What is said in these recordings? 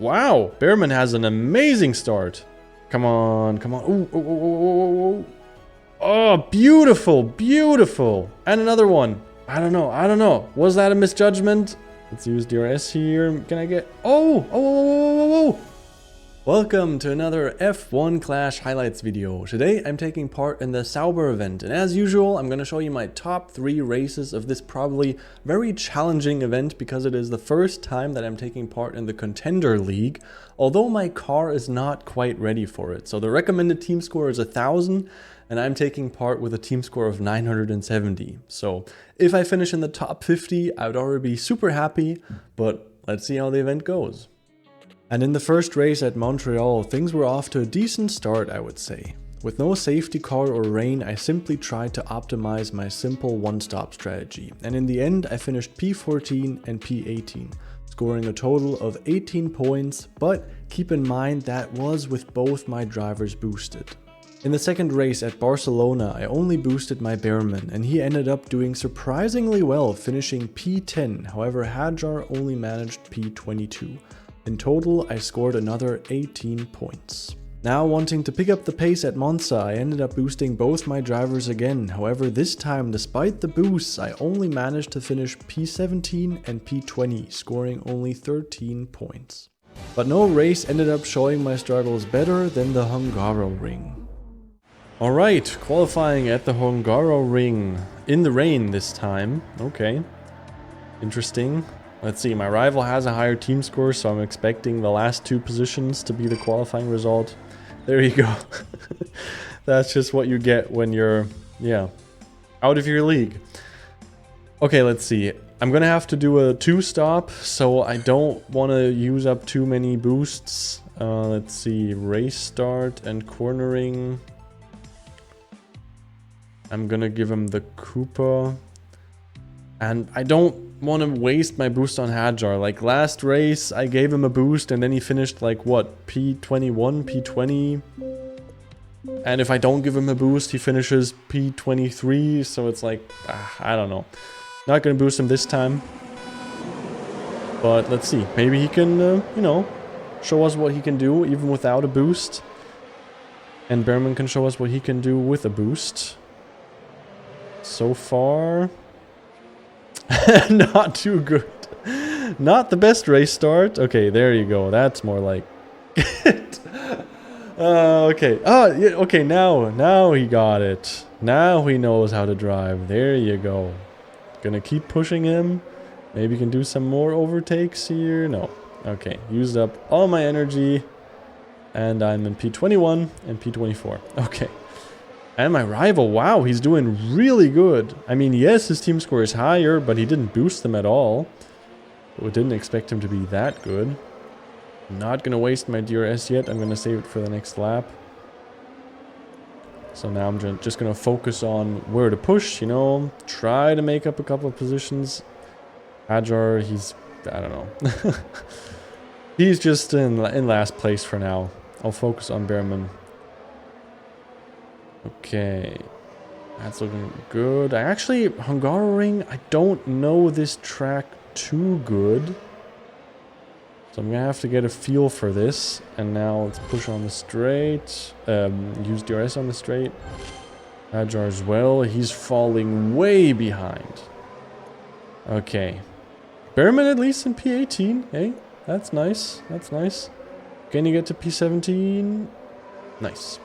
Wow, Behrman has an amazing start. Come on, come on. Ooh, ooh, ooh, ooh, ooh. Oh, beautiful, beautiful. And another one. I don't know. Was that a misjudgment? Let's use DRS here. Can I get... Oh. Welcome to another F1 Clash highlights video. Today I'm taking part in the Sauber event, and as usual I'm going to show you my top 3 races of this probably very challenging event because it is the first time that I'm taking part in the Contender League, although my car is not quite ready for it. So the recommended team score is 1000 and I'm taking part with a team score of 970. So if I finish in the top 50 I would already be super happy, but let's see how the event goes. And in the first race at Montreal, things were off to a decent start, I would say. With no safety car or rain, I simply tried to optimize my simple one-stop strategy. And in the end, I finished P14 and P18, scoring a total of 18 points, but keep in mind that was with both my drivers boosted. In the second race at Barcelona, I only boosted my Behrman, and he ended up doing surprisingly well, finishing P10, however Hajar only managed P22. In total, I scored another 18 points. Now wanting to pick up the pace at Monza, I ended up boosting both my drivers again. However, this time, despite the boosts, I only managed to finish P17 and P20, scoring only 13 points. But no race ended up showing my struggles better than the Hungaroring. Alright, qualifying at the Hungaroring. In the rain this time. Okay. Interesting. Let's see, my rival has a higher team score, so I'm expecting the last 2 positions to be the qualifying result. There you go. That's just what you get when you're, out of your league. Okay, let's see. I'm gonna have to do a 2-stop, so I don't want to use up too many boosts. Let's see, race start and cornering. I'm gonna give him the Cooper. And I don't want to waste my boost on Hajar. Like last race, I gave him a boost and then he finished like what, P21, P20. And if I don't give him a boost, he finishes P23. So it's like, I don't know. Not going to boost him this time. But let's see. Maybe he can, show us what he can do even without a boost. And Behrman can show us what he can do with a boost. So far... not too good. Not the best race start. Okay, there you go. That's more like it. Okay. Oh, yeah, okay, now he got it. Now he knows how to drive. There you go. Gonna keep pushing him. Maybe can do some more overtakes here. No. Okay, used up all my energy. And I'm in P21 and P24. Okay. And my rival, wow, he's doing really good. I mean, yes, his team score is higher, but he didn't boost them at all. We didn't expect him to be that good. I'm not going to waste my DRS yet. I'm going to save it for the next lap. So now I'm just going to focus on where to push, try to make up a couple of positions. Hajar, he's, I don't know. He's just in last place for now. I'll focus on Behrman. Okay, that's looking good. Hungaroring, I don't know this track too good. So I'm gonna have to get a feel for this. And now let's push on the straight. Use DRS on the straight. Hajar as well, he's falling way behind. Okay. Behrman at least in P18, hey? That's nice, that's nice. Can you get to P17? Nice.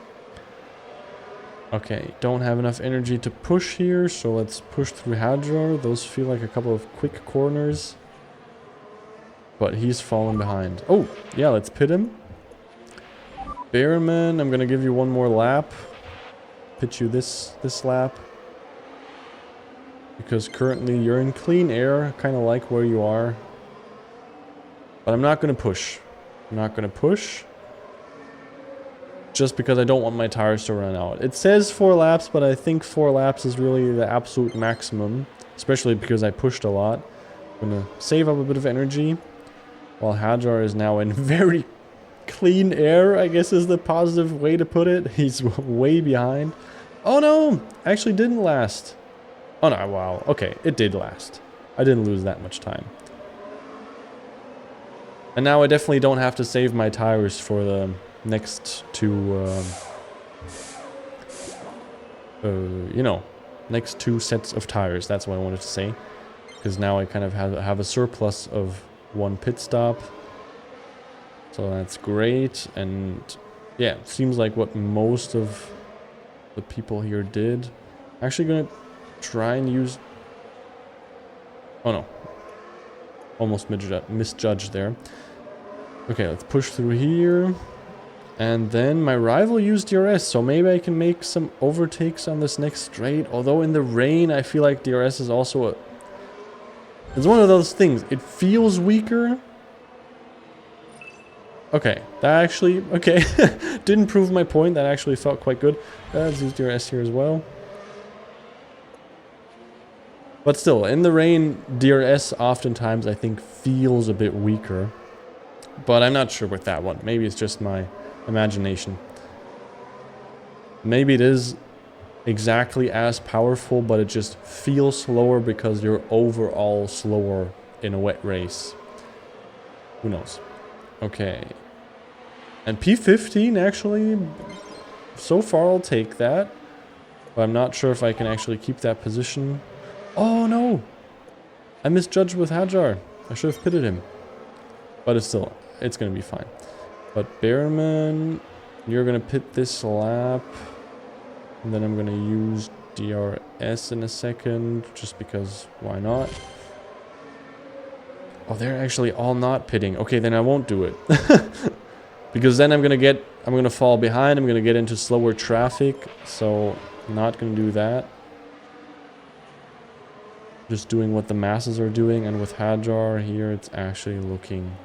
Okay, don't have enough energy to push here, so let's push through Hajar. Those feel like a couple of quick corners. But he's falling behind. Oh, yeah, let's pit him. Behrman, I'm gonna give you one more lap. Pit you this lap. Because currently you're in clean air, kind of like where you are. But I'm not gonna push. I'm not gonna push. Just because I don't want my tires to run out. It says 4 laps, but I think 4 laps is really the absolute maximum. Especially because I pushed a lot. I'm gonna save up a bit of energy. While Hajar is now in very clean air, I guess is the positive way to put it. He's way behind. Oh no! Actually didn't last. Oh no, wow. Okay, it did last. I didn't lose that much time. And now I definitely don't have to save my tires for the next two, you know, next two sets of tires. That's what I wanted to say. Because now I kind of have a surplus of one pit stop. So that's great. And yeah, seems like what most of the people here did. Actually gonna try and use... Oh no. Almost misjudged there. Okay, let's push through here. And then my rival used DRS, so maybe I can make some overtakes on this next straight. Although in the rain, I feel like DRS is also a... It's one of those things. It feels weaker. Okay, that actually... Okay, didn't prove my point. That actually felt quite good. Let's use DRS here as well. But still, in the rain, DRS oftentimes I think feels a bit weaker. But I'm not sure with that one. Maybe it's just my imagination. Maybe it is exactly as powerful, but it just feels slower because you're overall slower in a wet race. Who knows? Okay. And P15 actually, so far I'll take that. But I'm not sure if I can actually keep that position. Oh no! I misjudged with Hajar. I should have pitted him. But it's still, it's gonna be fine. But Behrman, you're gonna pit this lap. And then I'm gonna use DRS in a second, just because why not? Oh, they're actually all not pitting. Okay, then I won't do it. Because then I'm gonna fall behind, I'm gonna get into slower traffic, so I'm not gonna do that. Just doing what the masses are doing, and with Hajar here, it's actually looking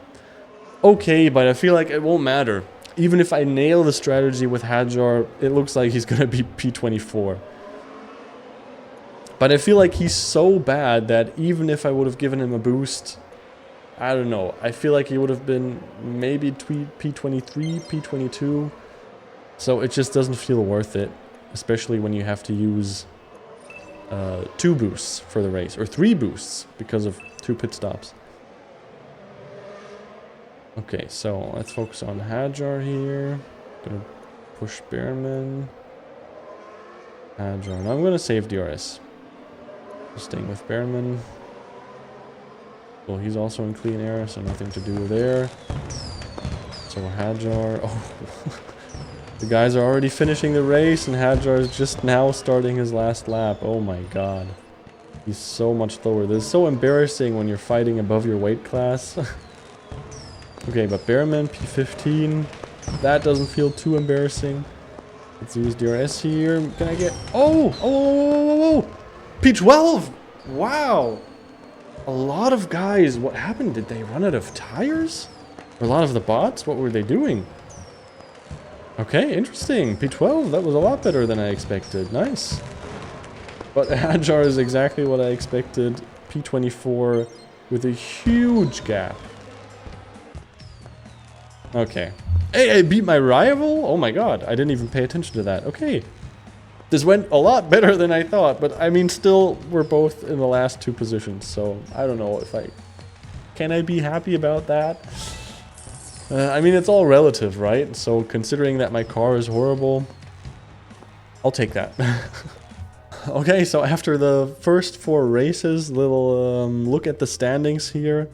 okay, but I feel like it won't matter. Even if I nail the strategy with Hajar, it looks like he's gonna be P24. But I feel like he's so bad that even if I would have given him a boost, I don't know. I feel like he would have been maybe P23, P22. So it just doesn't feel worth it. Especially when you have to use 2 boosts for the race. Or 3 boosts because of 2 pit stops. Okay, so let's focus on Hajar here. Gonna push Behrman. Hajar. Now I'm gonna save DRS. Just staying with Behrman. Well, he's also in clean air, so nothing to do there. So Hajar. Oh, the guys are already finishing the race, and Hajar is just now starting his last lap. Oh my god. He's so much lower. This is so embarrassing when you're fighting above your weight class. Okay, but Behrman, P15. That doesn't feel too embarrassing. Let's use DRS here. Can I get... Oh! Oh! P12! Wow! A lot of guys... What happened? Did they run out of tires? Or a lot of the bots? What were they doing? Okay, interesting. P12, that was a lot better than I expected. Nice. But Hajar is exactly what I expected. P24 with a huge gap. Okay. Hey, I beat my rival? Oh my god, I didn't even pay attention to that. Okay. This went a lot better than I thought, but I mean, still, we're both in the last 2 positions, so I don't know if I... Can I be happy about that? I mean, it's all relative, right? So considering that my car is horrible, I'll take that. Okay, so after the first 4 races, little look at the standings here.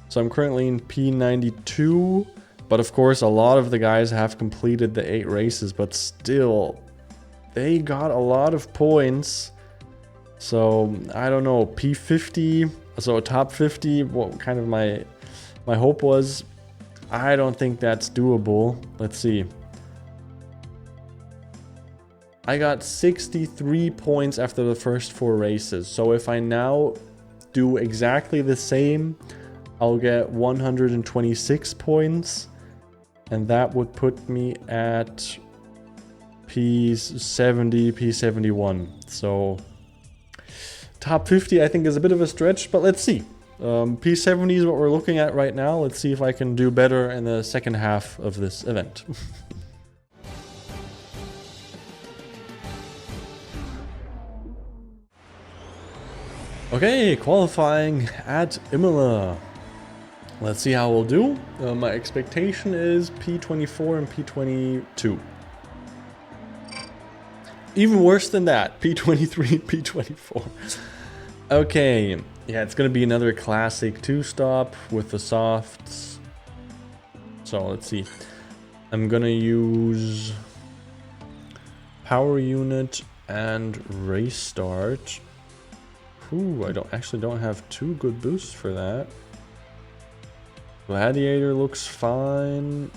So I'm currently in P92. But of course, a lot of the guys have completed the 8 races, but still, they got a lot of points. So, I don't know, P50, so top 50, what kind of my hope was. I don't think that's doable. Let's see. I got 63 points after the first 4 races. So if I now do exactly the same, I'll get 126 points. And that would put me at P70, P71. So top 50 I think is a bit of a stretch, but let's see. P70 is what we're looking at right now. Let's see if I can do better in the second half of this event. Okay, qualifying at Imola. Let's see how we'll do. My expectation is P24 and P22. Even worse than that, P23, P24. Okay, yeah, it's gonna be another classic two-stop with the softs. So let's see. I'm gonna use power unit and race start. Ooh, I don't have two good boosts for that. Gladiator looks fine.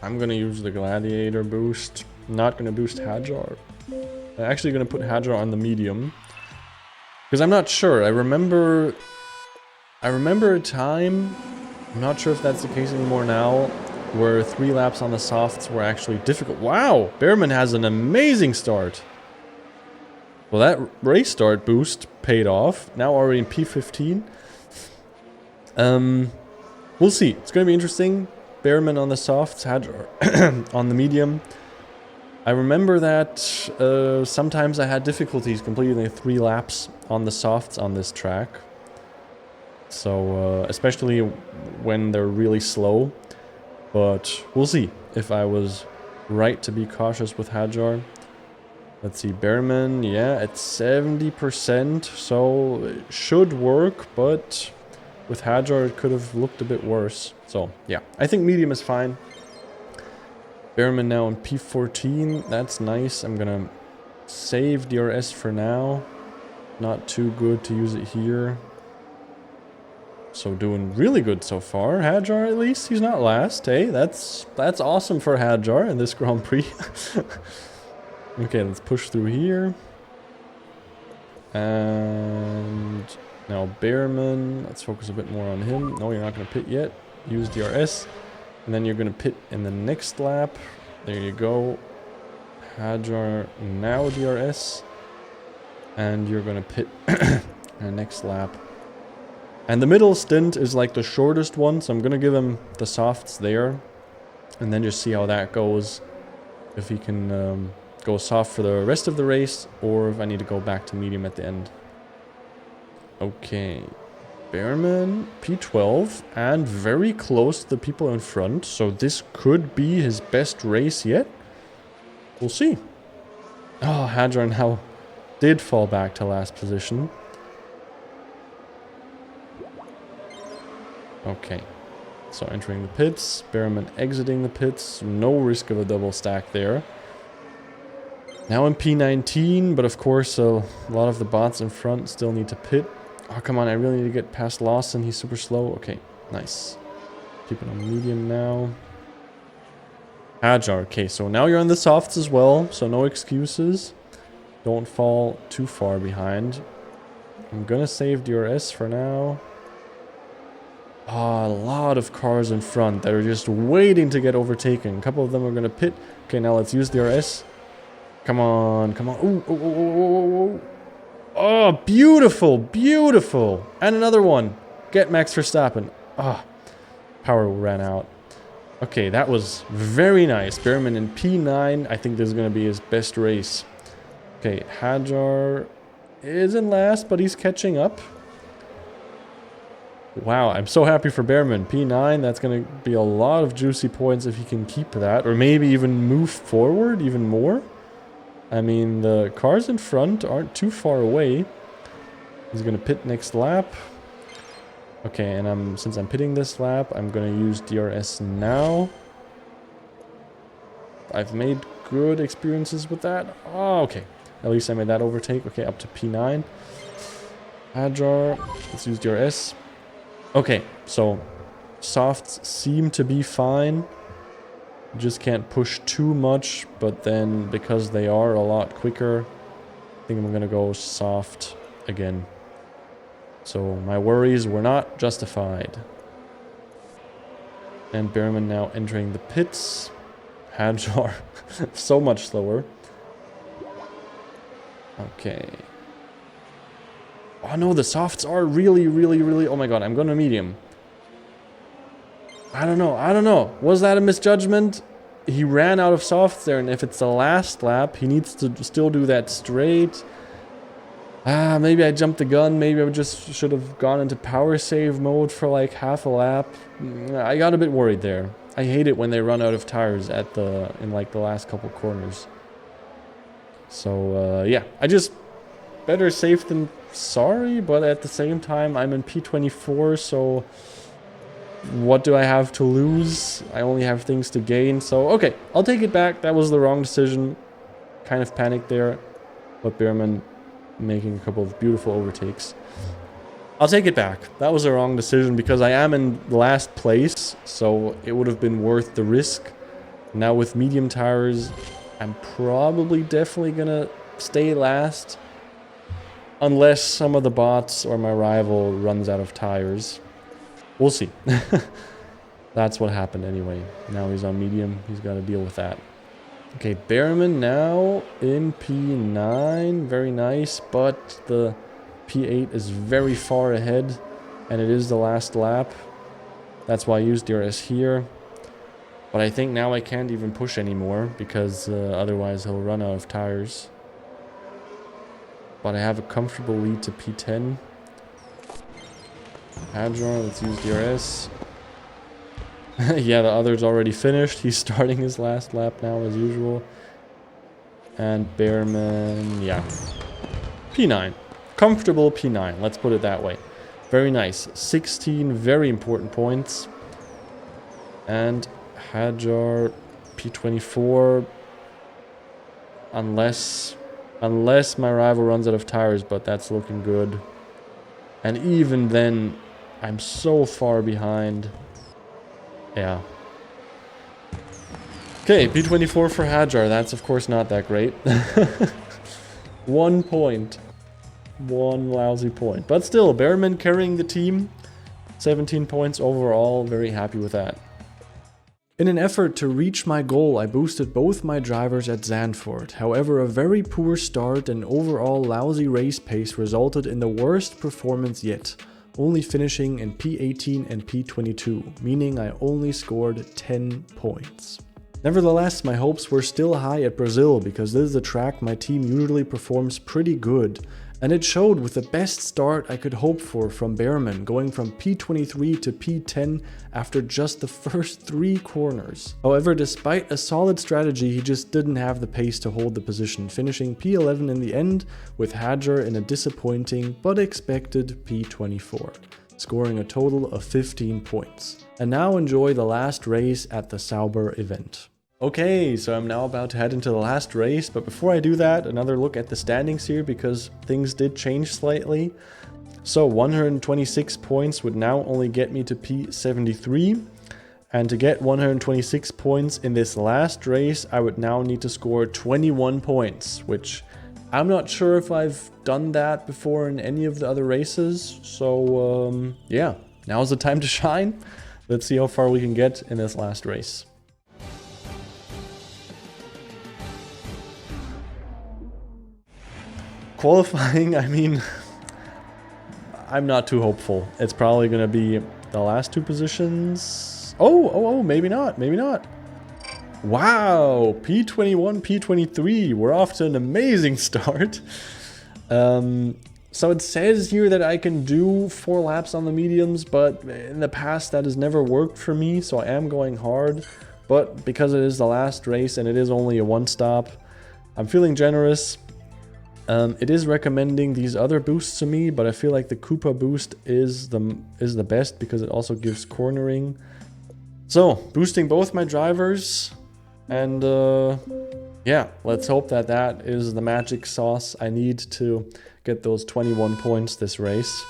I'm gonna use the Gladiator boost. Not gonna boost Hajar. I'm actually gonna put Hajar on the medium. Because I'm not sure. I remember a time, I'm not sure if that's the case anymore now, where 3 laps on the softs were actually difficult. Wow! Behrman has an amazing start. Well, that race start boost paid off. Now already in P15. We'll see. It's going to be interesting. Behrman on the softs, Hajar on the medium. I remember that sometimes I had difficulties completing the 3 laps on the softs on this track. So, especially when they're really slow. But we'll see if I was right to be cautious with Hajar. Let's see, Behrman, yeah, at 70%, so it should work, but with Hajar it could have looked a bit worse. So, yeah, I think medium is fine. Behrman now in P14, that's nice. I'm gonna save DRS for now. Not too good to use it here. So doing really good so far. Hajar at least, he's not last. Hey, that's awesome for Hajar in this Grand Prix. Okay, let's push through here. And now Behrman, let's focus a bit more on him. No, you're not going to pit yet. Use DRS. And then you're going to pit in the next lap. There you go. Hajar, now DRS. And you're going to pit in the next lap. And the middle stint is like the shortest one, so I'm going to give him the softs there. And then just see how that goes. If he can go soft for the rest of the race, or if I need to go back to medium at the end. Okay. Behrman, P12, and very close to the people in front. So this could be his best race yet. We'll see. Oh, Hajar now did fall back to last position. Okay, so entering the pits, Behrman exiting the pits, no risk of a double stack there. Now in P19, but of course a lot of the bots in front still need to pit. Oh, come on, I really need to get past Lawson, he's super slow. Okay, nice. Keep it on medium now. Hajar, okay, so now you're on the softs as well, so no excuses. Don't fall too far behind. I'm gonna save DRS for now. Oh, a lot of cars in front that are just waiting to get overtaken. A couple of them are going to pit. Okay, now let's use DRS. Come on, come on. Ooh, ooh, ooh, ooh, ooh. Oh, beautiful, beautiful. And another one. Get Max Verstappen. Ah, power ran out. Okay, that was very nice. Behrman in P9. I think this is going to be his best race. Okay, Hajar is in last, but he's catching up. Wow, I'm so happy for Behrman. P9, that's going to be a lot of juicy points if he can keep that. Or maybe even move forward even more. I mean, the cars in front aren't too far away. He's going to pit next lap. Okay, and since I'm pitting this lap, I'm going to use DRS now. I've made good experiences with that. Oh, okay. At least I made that overtake. Okay, up to P9. Hajar, let's use DRS. Okay, so softs seem to be fine. Just can't push too much, but then because they are a lot quicker, I think I'm gonna go soft again. So my worries were not justified. And Behrman now entering the pits. Hajar, so much slower. Okay. Oh no, the softs are really, really, really... Oh my god, I'm going to medium. I don't know. Was that a misjudgment? He ran out of softs there, and if it's the last lap, he needs to still do that straight. Maybe I jumped the gun. Maybe I just should have gone into power save mode for like half a lap. I got a bit worried there. I hate it when they run out of tires in like the last couple corners. So yeah, I just better safe than sorry, but at the same time I'm in P24, so what do I have to lose? I only have things to gain, so okay, I'll take it back. That was the wrong decision. Kind of panicked there, but Behrman making a couple of beautiful overtakes. I'll take it back. That was a wrong decision because I am in last place, so it would have been worth the risk. Now with medium tires, I'm probably definitely gonna stay last unless some of the bots or my rival runs out of tires. We'll see. That's what happened anyway. Now he's on medium. He's got to deal with that. Okay, Behrman now in P9. Very nice, but the P8 is very far ahead, and it is the last lap. That's why I used DRS here. But I think now I can't even push anymore, because otherwise he'll run out of tires. But I have a comfortable lead to P10. Hadjar, let's use DRS. Yeah, the other's already finished. He's starting his last lap now, as usual. And Behrman, yeah. P9. Comfortable P9, let's put it that way. Very nice. 16 very important points. And Hadjar, P24. Unless my rival runs out of tires, but that's looking good. And even then, I'm so far behind. Yeah. Okay, P24 for Hadjar. That's of course not that great. 1 point. 1 lousy point. But still, Behrman carrying the team. 17 points overall. Very happy with that. In an effort to reach my goal, I boosted both my drivers at Zandvoort. However, a very poor start and overall lousy race pace resulted in the worst performance yet, only finishing in P18 and P22, meaning I only scored 10 points. Nevertheless, my hopes were still high at Brazil because this is a track my team usually performs pretty good. And it showed with the best start I could hope for from Behrman, going from P23 to P10 after just the first 3 corners. However, despite a solid strategy, he just didn't have the pace to hold the position, finishing P11 in the end, with Hadjar in a disappointing but expected P24, scoring a total of 15 points. And now enjoy the last race at the Sauber event. Okay, so I'm now about to head into the last race, but before I do that, another look at the standings here because things did change slightly. So 126 points would now only get me to P73, and to get 126 points in this last race, I would now need to score 21 points, which I'm not sure if I've done that before in any of the other races. So yeah, now's the time to shine. Let's see how far we can get in this last race. Qualifying, I mean, I'm not too hopeful. It's probably going to be the last 2 positions. Oh, maybe not, maybe not. Wow, P21, P23. We're off to an amazing start. So it says here that I can do 4 laps on the mediums, but in the past that has never worked for me, so I am going hard. But because it is the last race and it is only a 1-stop, I'm feeling generous. It is recommending these other boosts to me, but I feel like the Koopa boost is the best because it also gives cornering. So, boosting both my drivers, and yeah, let's hope that that is the magic sauce I need to get those 21 points this race.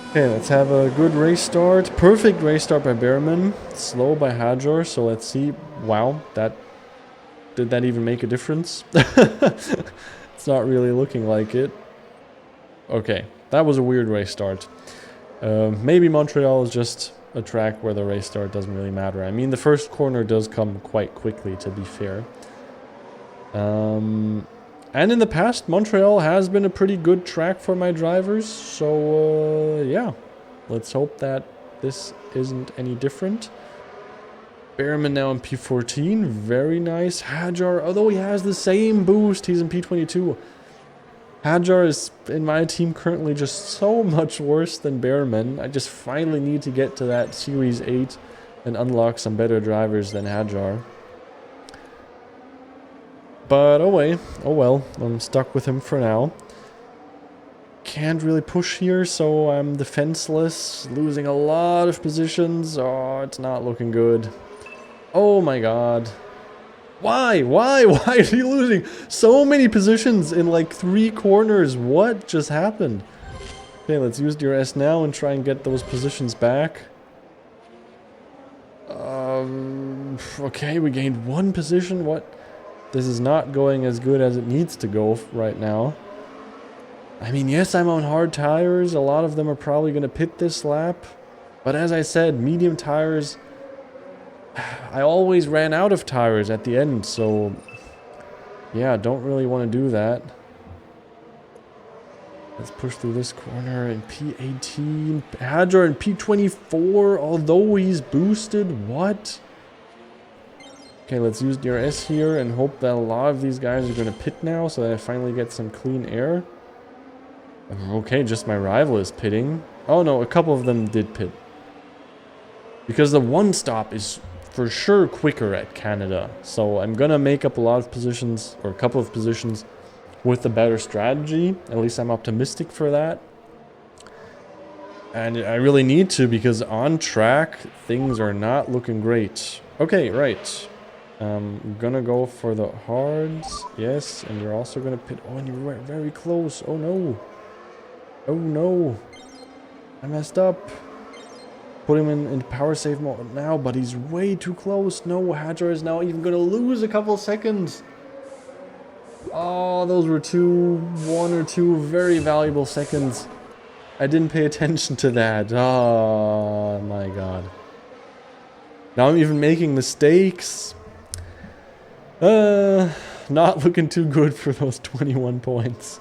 Okay, let's have a good race start. Perfect race start by Behrman. Slow by Hadjar, so let's see. Wow, did that even make a difference? It's not really looking like it. Okay, that was a weird race start. Maybe Montreal is just a track where the race start doesn't really matter. I mean, the first corner does come quite quickly, to be fair. And in the past, Montreal has been a pretty good track for my drivers. So, yeah, let's hope that this isn't any different. Behrman now in P14, very nice. Hadjar, although he has the same boost, he's in P22. Hajar is in my team currently just so much worse than Bearman. I just finally need to get to that Series 8 and unlock some better drivers than Hajar. But oh well, I'm stuck with him for now. Can't really push here, so I'm defenseless, losing a lot of positions. Oh, it's not looking good. Oh my god. Why? Why are you losing so many positions in like 3 corners? What just happened? Okay, let's use DRS now and try and get those positions back. Okay, we gained 1 position. What? This is not going as good as it needs to go right now. I mean, yes, I'm on hard tires. A lot of them are probably going to pit this lap. But as I said, medium tires... I always ran out of tires at the end, so... yeah, don't really want to do that. Let's push through this corner in P18. Hajar in P24, although he's boosted. What? Okay, let's use DRS here and hope that a lot of these guys are going to pit now so that I finally get some clean air. Okay, just my rival is pitting. Oh no, a couple of them did pit. Because the 1 stop is for sure quicker at Canada. So I'm gonna make up a lot of positions, or a couple of positions, with a better strategy. At least I'm optimistic for that. And I really need to, because on track, things are not looking great. Okay, right. I'm gonna go for the hards. Yes, and you're also gonna pit. Oh, and you were very close. Oh no. Oh no. I messed up. Put him in power save mode now, but he's way too close. No, Hajar is now even gonna lose a couple seconds. Oh, those were 1 or 2 very valuable seconds. I didn't pay attention to that. Oh my god. Now I'm even making mistakes. Not looking too good for those 21 points.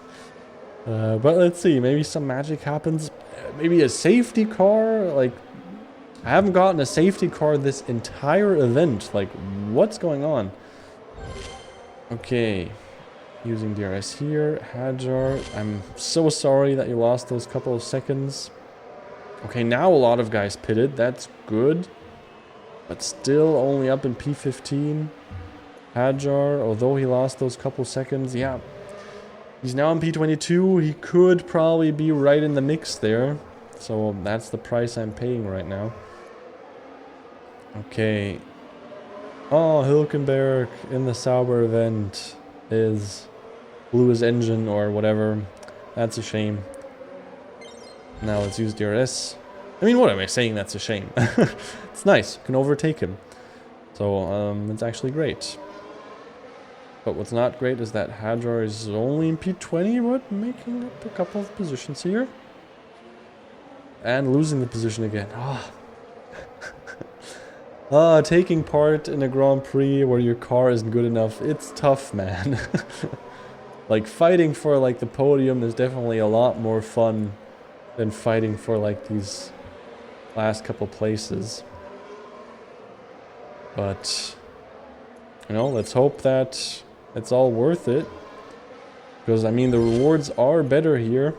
But let's see, maybe some magic happens. Maybe a safety car, like... I haven't gotten a safety car this entire event. Like, what's going on? Okay. Using DRS here. Hajar, I'm so sorry that you lost those couple of seconds. Okay, now a lot of guys pitted. That's good. But still only up in P15. Hajar, although he lost those couple seconds, yeah. He's now in P22. He could probably be right in the mix there. So that's the price I'm paying right now. Okay. Oh, Hülkenberg in the Sauber event blew his engine or whatever. That's a shame. Now let's use DRS. I mean, what am I saying? That's a shame. It's nice. You can overtake him. So, it's actually great. But what's not great is that Hajar is only in P20, but making up a couple of positions here. And losing the position again. Taking part in a Grand Prix where your car isn't good enough, it's tough, man. Like, fighting for, like, the podium is definitely a lot more fun than fighting for, like, these last couple places. But, you know, let's hope that it's all worth it. Because, I mean, the rewards are better here.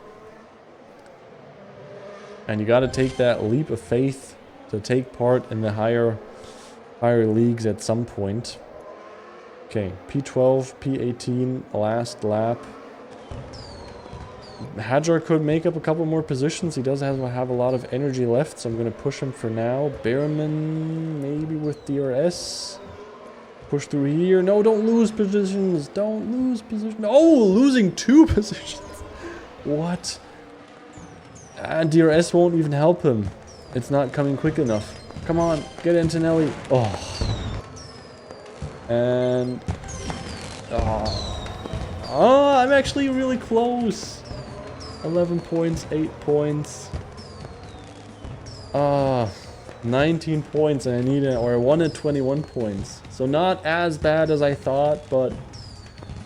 And you gotta take that leap of faith to take part in the higher leagues at some point. Okay, P12, P18, last lap. Hajar could make up a couple more positions. He does have a lot of energy left, so I'm going to push him for now. Bearman, maybe with DRS. Push through here. No, don't lose positions. Don't lose positions. Oh, losing 2 positions. What? And DRS won't even help him. It's not coming quick enough. Come on, get Antonelli. Oh. And... oh, I'm actually really close. 11 points, 8 points. 19 points, and I need it, or I wanted 21 points. So not as bad as I thought, but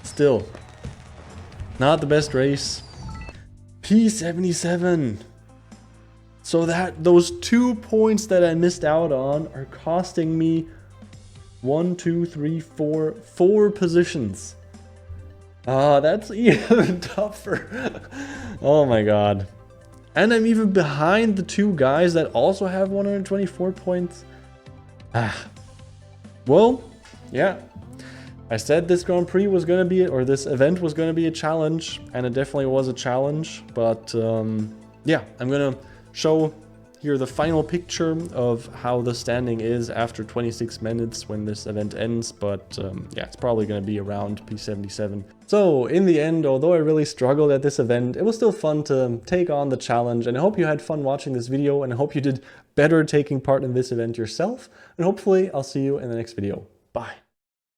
still. Not the best race. P77. So those 2 points that I missed out on are costing me 4 positions. Oh, that's even tougher. Oh my god. And I'm even behind the two guys that also have 124 points. Ah. Well, yeah. I said this Grand Prix was going to be, or this event was going to be a challenge, and it definitely was a challenge. But yeah, I'm going to show here the final picture of how the standing is after 26 minutes when this event ends. But yeah, it's probably going to be around P77. So in the end, although I really struggled at this event, it was still fun to take on the challenge. And I hope you had fun watching this video, and I hope you did better taking part in this event yourself. And hopefully I'll see you in the next video. Bye.